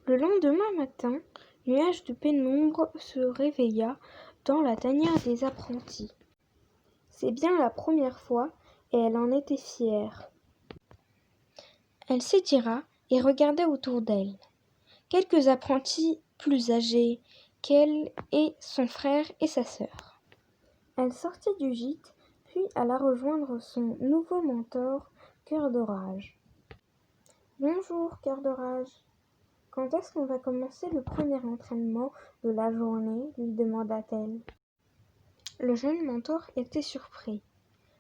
Le lendemain matin, Nuage de pénombre se réveilla dans la tanière des apprentis. C'est bien la première fois, et elle en était fière. Elle s'étira et regarda autour d'elle. Quelques apprentis plus âgés qu'elle et son frère et sa sœur. Elle sortit du gîte, puis alla rejoindre son nouveau mentor, Cœur d'Orage. « Bonjour, Cœur d'Orage. Quand est-ce qu'on va commencer le premier entraînement de la journée ?» lui demanda-t-elle. Le jeune mentor était surpris.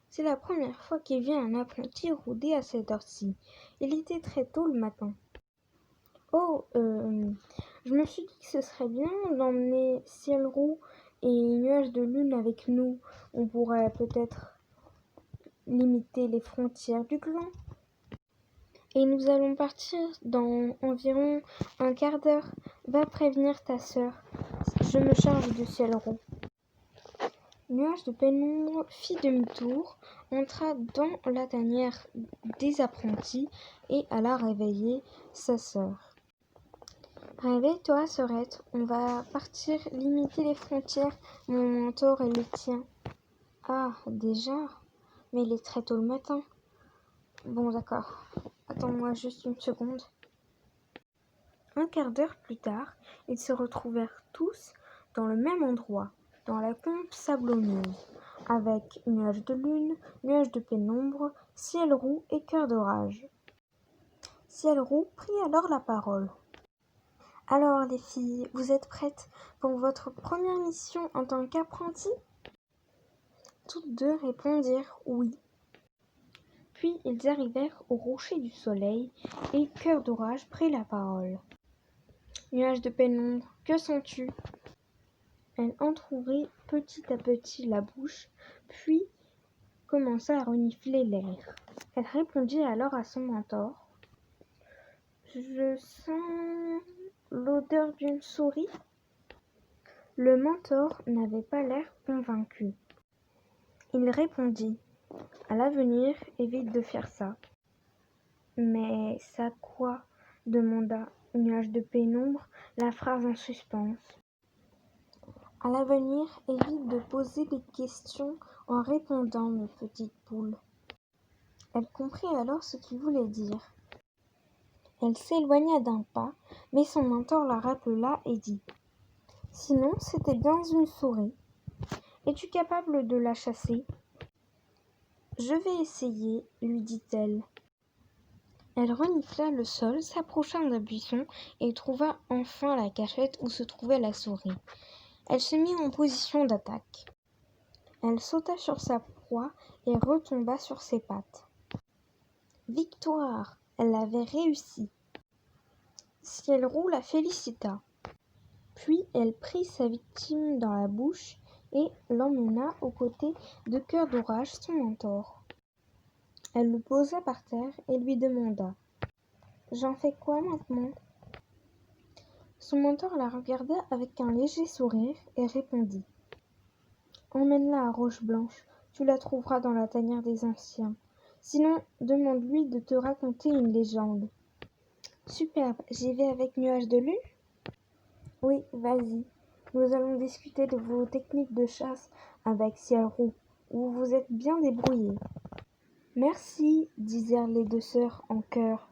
C'est la première fois qu'il vit un apprenti rôder à cette heure-ci. Il était très tôt le matin. « Oh, je me suis dit que ce serait bien d'emmener Ciel-Roux et Nuage de Lune avec nous. On pourrait peut-être limiter les frontières du clan. Et nous allons partir dans environ un quart d'heure. Va prévenir ta sœur. Je me charge de Ciel-Roux. » Nuage de pénombre fit demi-tour, entra dans la tanière des apprentis et alla réveiller sa sœur. « Réveille-toi, sœurette, on va partir limiter les frontières, mon mentor et le tien. »« Ah, déjà ? Mais il est très tôt le matin. Bon, d'accord. Attends-moi juste une seconde. » Un quart d'heure plus tard, ils se retrouvèrent tous dans le même endroit, dans la combe sablonneuse, avec Nuage de Lune, Nuage de pénombre, Ciel-Roux et Cœur d'Orage. Ciel-Roux prit alors la parole. « Alors les filles, vous êtes prêtes pour votre première mission en tant qu'apprentis ?» Toutes deux répondirent oui. Puis ils arrivèrent au rocher du soleil et Cœur d'Orage prit la parole. « Nuage de pénombre, que sens-tu ?» Elle entr'ouvrit petit à petit la bouche, puis commença à renifler l'air. Elle répondit alors à son mentor. « Je sens l'odeur d'une souris. » Le mentor n'avait pas l'air convaincu. Il répondit. « À l'avenir, évite de faire ça. »« Mais ça quoi ?» demanda Nuage de pénombre, la phrase en suspens. « À l'avenir, évite de poser des questions en répondant, mes petites poules. » Elle comprit alors ce qu'il voulait dire. Elle s'éloigna d'un pas, mais son mentor la rappela et dit « Sinon, c'était bien une souris. Es-tu capable de la chasser ?»« Je vais essayer, » lui dit-elle. Elle renifla le sol, s'approcha d'un buisson et trouva enfin la cachette où se trouvait la souris. Elle se mit en position d'attaque. Elle sauta sur sa proie et retomba sur ses pattes. Victoire! Elle avait réussi. Ciel-Roux la félicita. Puis elle prit sa victime dans la bouche et l'emmena aux côtés de Cœur d'Orage, son mentor. Elle le posa par terre et lui demanda « J'en fais quoi maintenant ?» Son mentor la regarda avec un léger sourire et répondit « Emmène-la à Roche-Blanche, tu la trouveras dans la tanière des anciens. Sinon, demande-lui de te raconter une légende. » Superbe, j'y vais avec Nuage de Lune ? Oui, vas-y. Nous allons discuter de vos techniques de chasse avec Ciel-Roux, où vous êtes bien débrouillés. Merci, disèrent les deux sœurs en chœur.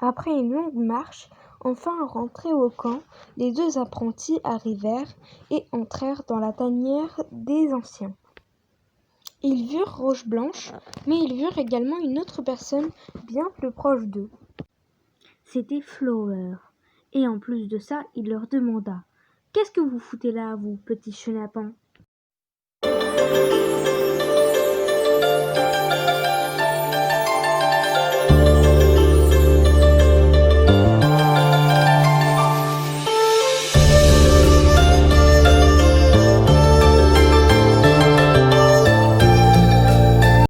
Après une longue marche, enfin rentrés au camp, les deux apprentis arrivèrent et entrèrent dans la tanière des anciens. Ils virent Roche-Blanche, mais ils virent également une autre personne bien plus proche d'eux. C'était Flower. Et en plus de ça, il leur demanda « Qu'est-ce que vous foutez là, vous, petits chenapans ?»